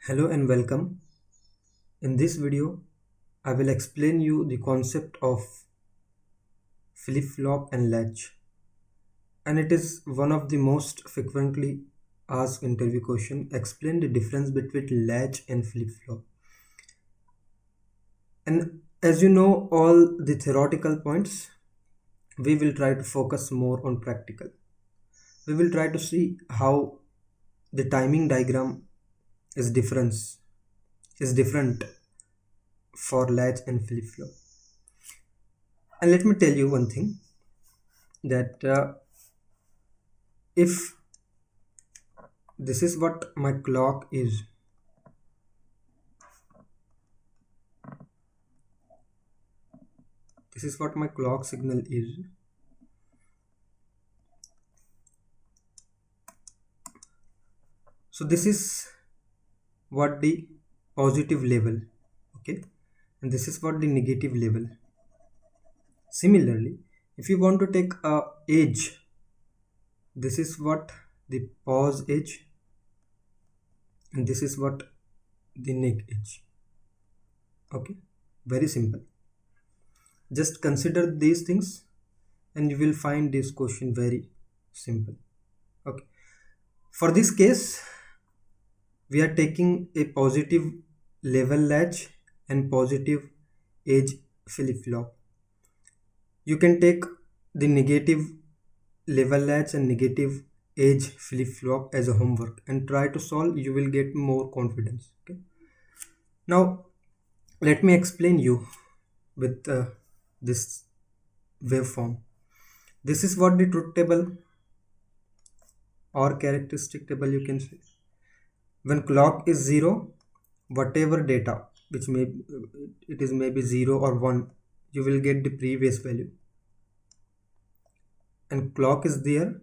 Hello and welcome. In this video, I will explain you the concept of flip-flop and latch. And it is one of the most frequently asked interview question. Explain the difference between latch and flip-flop. And as you know all the theoretical points, we will try to focus more on practical. We will try to see how the timing diagram is different for latch and flip-flop. And let me tell you one thing that if this is what my clock is, this is what my clock signal is, so this is what the positive level, okay, and this is what the negative level. Similarly, if you want to take a edge, this is what the pause edge and this is what the neg edge. Okay, very simple. Just consider these things and you will find this question very simple. Okay, for this case we are taking a positive level latch and positive edge flip-flop. You can take the negative level latch and negative edge flip-flop as a homework and try to solve. You will get more confidence. Okay, now let me explain you with this waveform. This is what the truth table or characteristic table you can say. When clock is 0, whatever data which may it is maybe 0 or 1, you will get the previous value. And clock is there,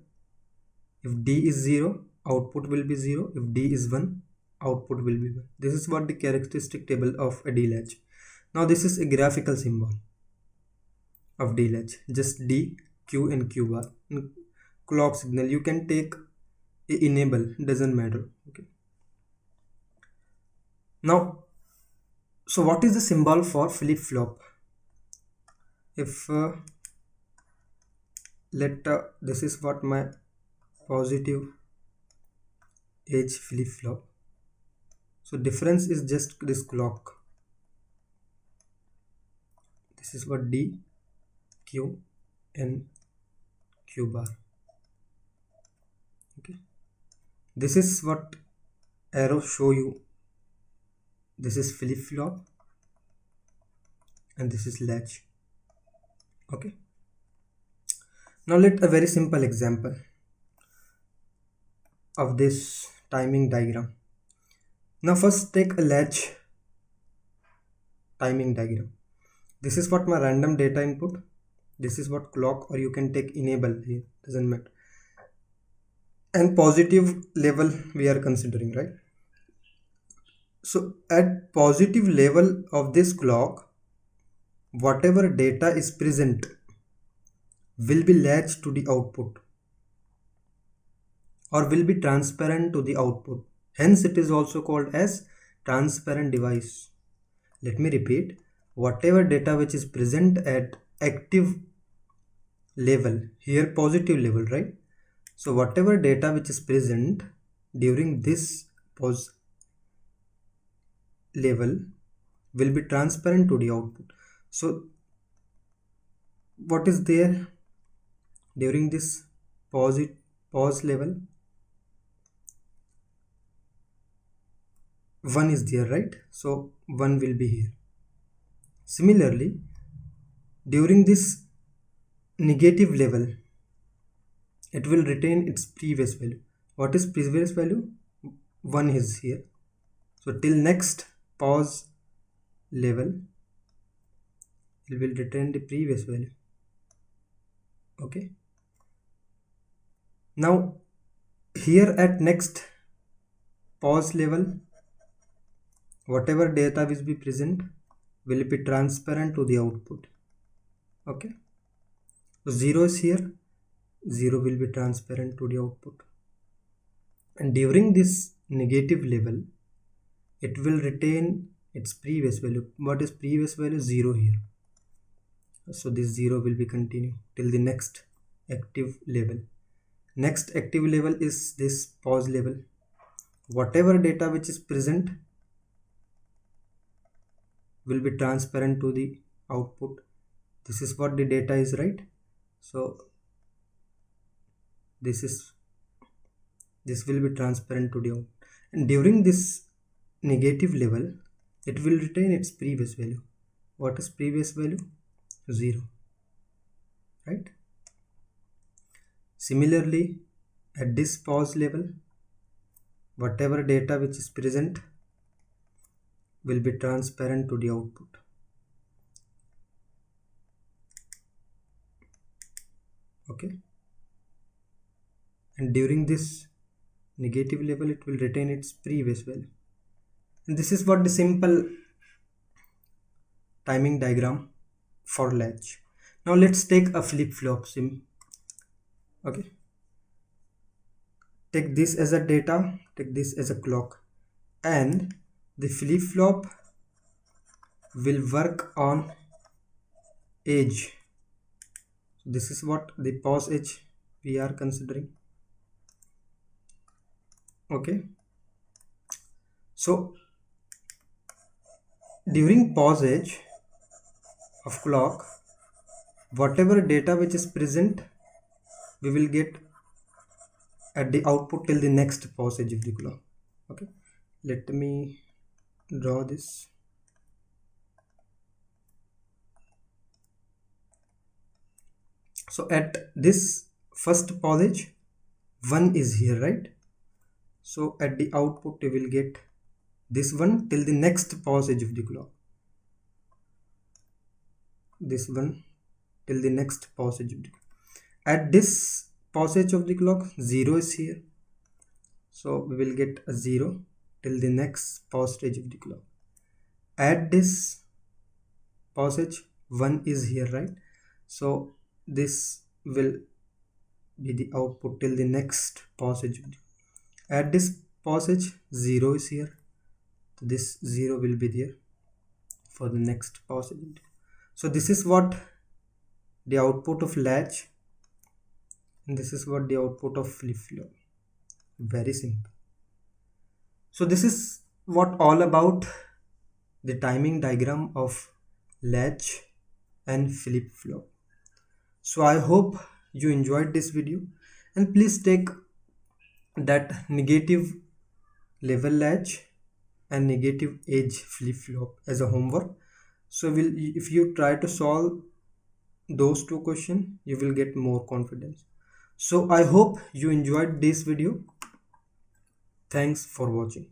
if D is 0, output will be 0. If D is 1, output will be 1. This is what the characteristic table of a D latch. Now this is a graphical symbol of D latch, just D, Q and Q bar. And clock signal you can take a enable, doesn't matter. Okay, now so what is the symbol for flip-flop? If this is what my positive edge flip-flop, so difference is just this clock. This is what D, Q and Q bar. Okay, this is what arrow show you. This is flip-flop and this is latch. Okay, now let a very simple example of this timing diagram. Now first take a latch timing diagram. This is what my random data input, this is what clock, or you can take enable here, doesn't matter. And positive level we are considering, right? So at positive level of this clock, whatever data is present will be latched to the output or will be transparent to the output. Hence it is also called as transparent device. Let me repeat, whatever data which is present at active level, here positive level, right? So whatever data which is present during this pause level will be transparent to the output. So what is there during this pause level? 1 is there, right? So 1 will be here. Similarly, during this negative level, it will retain its previous value. What is previous value? 1 is here. So till next pause level, it will retain the previous value. Okay, now here at next pause level, whatever data will be present will be transparent to the output. Okay, so 0 is here, 0 will be transparent to the output. And during this negative level, it will retain its previous value. What is previous value? 0 here. So this 0 will be continue till the next active level. Next active level is this pause level. Whatever data which is present will be transparent to the output. This is what the data is, right? So this will be transparent to the output, and during this negative level it will retain its previous value. What is previous value? 0, right? Similarly, at this pause level, whatever data which is present will be transparent to the output. Okay, and during this negative level it will retain its previous value. And this is what the simple timing diagram for latch. Now let's take a flip-flop sim. Okay, take this as a data, take this as a clock, and the flip-flop will work on edge. This is what the pause edge we are considering. Okay, so during pause edge of clock, whatever data which is present we will get at the output till the next pause edge of the clock. Okay, let me draw this. So at this first pause edge 1 is here, right? So at the output we will get this one till the next pause edge of the clock. This one till the next pause edge of the clock. At this pause edge of the clock 0 is here. So we will get a 0 till the next pause edge of the clock. At this pause edge 1 is here, right? So this will be the output till the next pause edge. At this pause edge 0 is here. So this 0 will be there for the next pause edge. So this is what the output of latch, and this is what the output of flip-flop. Very simple. So this is what all about the timing diagram of latch and flip-flop. So I hope you enjoyed this video, and please take that negative level latch and negative edge flip-flop as a homework. So if you try to solve those two questions, you will get more confidence. So I hope you enjoyed this video. Thanks for watching.